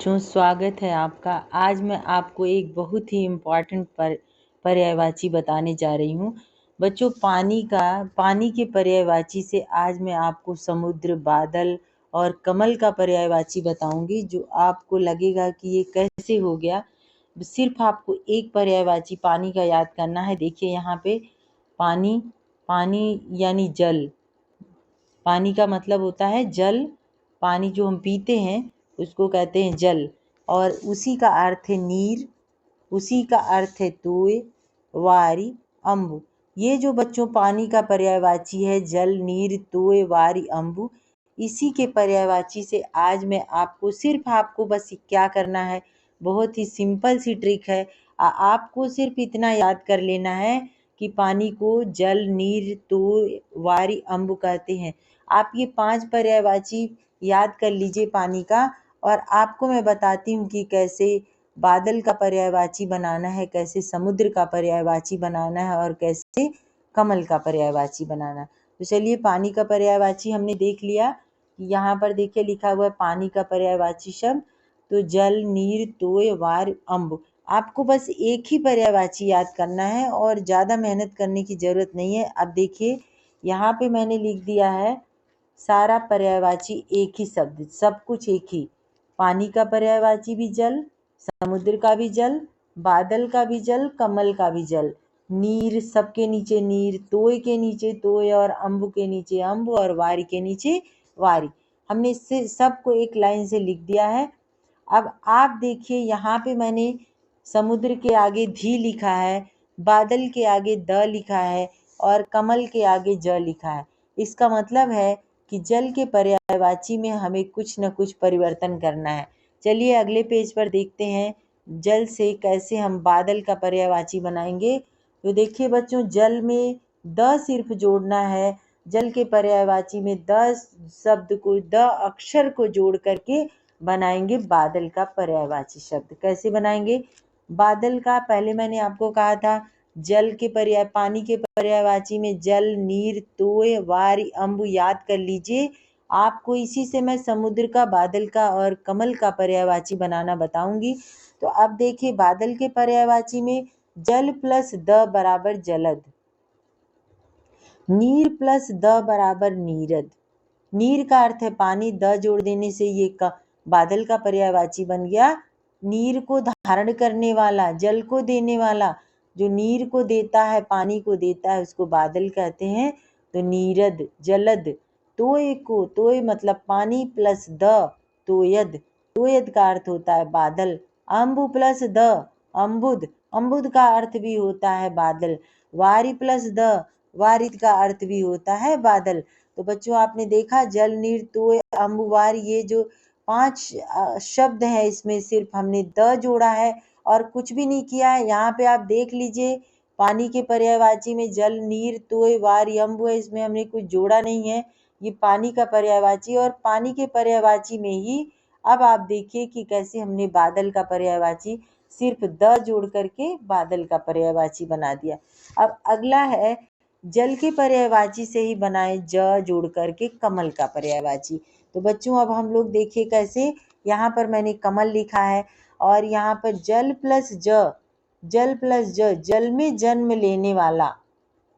बच्चों, स्वागत है आपका। आज मैं आपको एक बहुत ही इम्पॉर्टेंट पर्यायवाची बताने जा रही हूँ। बच्चों, पानी के पर्यायवाची से आज मैं आपको समुद्र, बादल और कमल का पर्यायवाची बताऊंगी, जो आपको लगेगा कि ये कैसे हो गया। सिर्फ आपको एक पर्यायवाची पानी का याद करना है। देखिए यहाँ पे पानी, पानी यानी जल। पानी का मतलब होता है जल। पानी जो हम पीते हैं उसको कहते हैं जल, और उसी का अर्थ है नीर, उसी का अर्थ है तोय, वारी, अम्बु। ये जो बच्चों पानी का पर्यायवाची है जल, नीर, तोय, वारी, अम्बु, इसी के पर्यायवाची से आज मैं आपको बस क्या करना है, बहुत ही सिंपल सी ट्रिक है। आपको सिर्फ इतना याद कर लेना है कि पानी को जल, नीर, तोय, वारी, अम्बु कहते हैं। आप ये 5 पर्यायवाची याद कर लीजिए पानी का, और आपको मैं बताती हूँ कि कैसे बादल का पर्यायवाची बनाना है, कैसे समुद्र का पर्यायवाची बनाना है और कैसे कमल का पर्यायवाची बनाना। तो चलिए, पानी का पर्यायवाची हमने देख लिया। यहाँ पर देखिए लिखा हुआ है पानी का पर्यायवाची शब्द, तो जल, नीर, तोय, वार, अम्ब। आपको बस एक ही पर्यायवाची याद करना है और ज़्यादा मेहनत करने की ज़रूरत नहीं है। अब देखिए यहाँ पे मैंने लिख दिया है सारा पर्यायवाची एक ही शब्द, सब कुछ एक ही। पानी का पर्यायवाची भी जल, समुद्र का भी जल, बादल का भी जल, कमल का भी जल, नीर, सबके नीचे नीर, तोय के नीचे तोय और अम्ब के नीचे अम्ब और वारी के नीचे वारी। हमने इससे सबको एक लाइन से लिख दिया है। अब आप देखिए यहाँ पे मैंने समुद्र के आगे धी लिखा है, बादल के आगे द लिखा है और कमल के आगे ज लिखा है। इसका मतलब है कि जल के पर्यायवाची में हमें कुछ न कुछ परिवर्तन करना है। चलिए अगले पेज पर देखते हैं जल से कैसे हम बादल का पर्यायवाची बनाएंगे। तो देखिए बच्चों, जल में द सिर्फ जोड़ना है। जल के पर्यायवाची में द शब्द को, द अक्षर को जोड़ करके बनाएंगे बादल का पर्यायवाची शब्द। कैसे बनाएंगे बादल का? पहले मैंने आपको कहा था पानी के पर्यायवाची में जल, नीर, तोय, वारी, अम्बु याद कर लीजिए। आपको इसी से मैं समुद्र का, बादल का और कमल का पर्यायवाची बनाना बताऊंगी। तो अब देखिए बादल के पर्यायवाची में जल प्लस द बराबर जलद, नीर प्लस द बराबर नीरद। नीर का अर्थ है पानी, द जोड़ देने से ये बादल का पर्यायवाची बन गया। नीर को धारण करने वाला, जल को देने वाला, जो नीर को देता है, पानी को देता है, उसको बादल कहते हैं। तो नीरद, जलद। तोय को, तोय मतलब पानी प्लस द, तोयद। तोयद का अर्थ होता है बादल। अम्बु प्लस द, अम्बुद। अम्बुद का अर्थ भी होता है बादल। वारी प्लस द, वारिद का अर्थ भी होता है बादल। तो बच्चों आपने देखा जल, नीर, तोय, अम्बु, वारी, ये जो 5 शब्द हैं, इसमें सिर्फ हमने द जोड़ा है और कुछ भी नहीं किया है। यहाँ पे आप देख लीजिए पानी के पर्यायवाची में जल, नीर, तोय, वारी, अम्बु है, इसमें हमने कुछ जोड़ा नहीं है। ये पानी का पर्यायवाची, और पानी के पर्यायवाची में ही अब आप देखिए कि कैसे हमने बादल का पर्यायवाची सिर्फ द जोड़ करके बादल का पर्यायवाची बना दिया। अब अगला है जल के पर्यायवाची से ही बनाए ज जोड़ करके कमल का पर्यायवाची। तो बच्चों अब हम लोग देखिए कैसे, यहाँ पर मैंने कमल लिखा है और यहाँ पर जल प्लस ज, जल प्लस ज, जल में जन्म लेने वाला।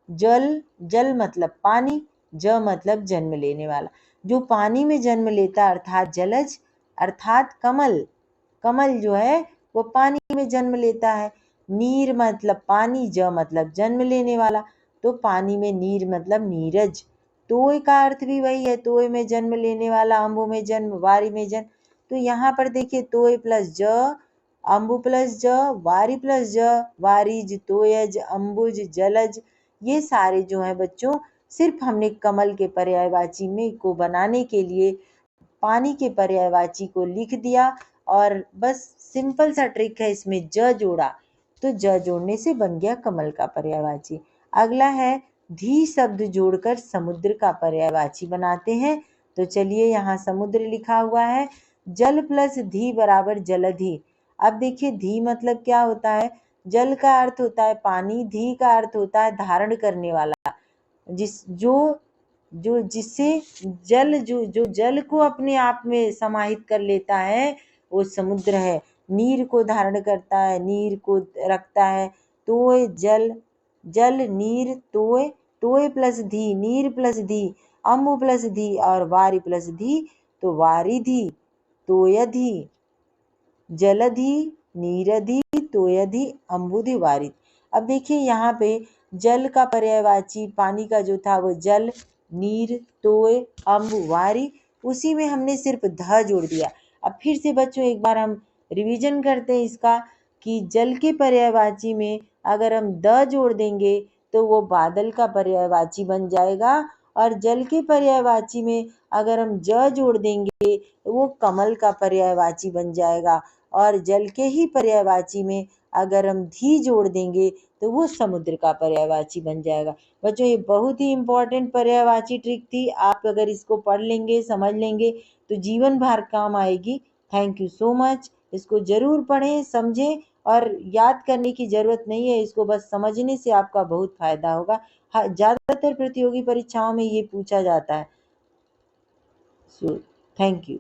जल, जल मतलब पानी, ज मतलब जन्म लेने वाला, जो पानी में जन्म लेता अर्थात जलज, अर्थात कमल। कमल जो है वो पानी में जन्म लेता है। नीर मतलब पानी, ज मतलब जन्म लेने वाला, तो पानी में नीर मतलब नीरज। तोय का अर्थ भी वही है, तोय में जन्म लेने वाला, अम्बु में जन्म, वारी में जन्म। तो यहाँ पर देखिए तोय प्लस ज, अम्बु प्लस ज, वारी प्लस ज, वारिज, तोयज, अम्बुज, जलज, ये सारे जो हैं बच्चों सिर्फ हमने कमल के पर्यायवाची में को बनाने के लिए पानी के पर्यायवाची को लिख दिया, और बस सिंपल सा ट्रिक है, इसमें ज जोड़ा तो ज जोड़ने से बन गया कमल का पर्यायवाची। अगला है धी शब्द जोड़कर समुद्र का पर्यायवाची बनाते हैं। तो चलिए यहाँ समुद्र लिखा हुआ है, जल प्लस धी बराबर जलधि। अब देखिए धी मतलब क्या होता है, जल का अर्थ होता है पानी, धी का अर्थ होता है धारण करने वाला, जिससे जल जो जल को अपने आप में समाहित कर लेता है, वो समुद्र है। नीर को धारण करता है, नीर को रखता है। तोय जल, जल नीर तोय, तोय प्लस धी, नीर प्लस धी, अम्बु प्लस धी और वारी प्लस धी, तो वारिधि, तोयधि, जलधि, नीरधि, तोयधि, अम्बुधि, वारिधि। अब देखिए यहाँ पे जल का पर्यायवाची पानी का जो था वो जल, नीर, तोय, अम्बु, वारी, उसी में हमने सिर्फ ध जोड़ दिया। अब फिर से बच्चों एक बार हम रिवीजन करते हैं इसका कि जल के पर्यायवाची में अगर हम द जोड़ देंगे तो वो बादल का पर्यायवाची बन जाएगा, और जल के पर्यायवाची में अगर हम ज जोड़ देंगे तो वो कमल का पर्यायवाची बन जाएगा, और जल के ही पर्यायवाची में अगर हम धी जोड़ देंगे तो वो समुद्र का पर्यायवाची बन जाएगा। बच्चों ये बहुत ही इम्पोर्टेंट पर्यायवाची ट्रिक थी। आप अगर इसको पढ़ लेंगे, समझ लेंगे तो जीवन भर काम आएगी। Thank you so much. इसको जरूर पढ़ें, समझें, और याद करने की ज़रूरत नहीं है, इसको बस समझने से आपका बहुत फायदा होगा। हाँ, ज़्यादातर प्रतियोगी परीक्षाओं में ये पूछा जाता है। So thank you.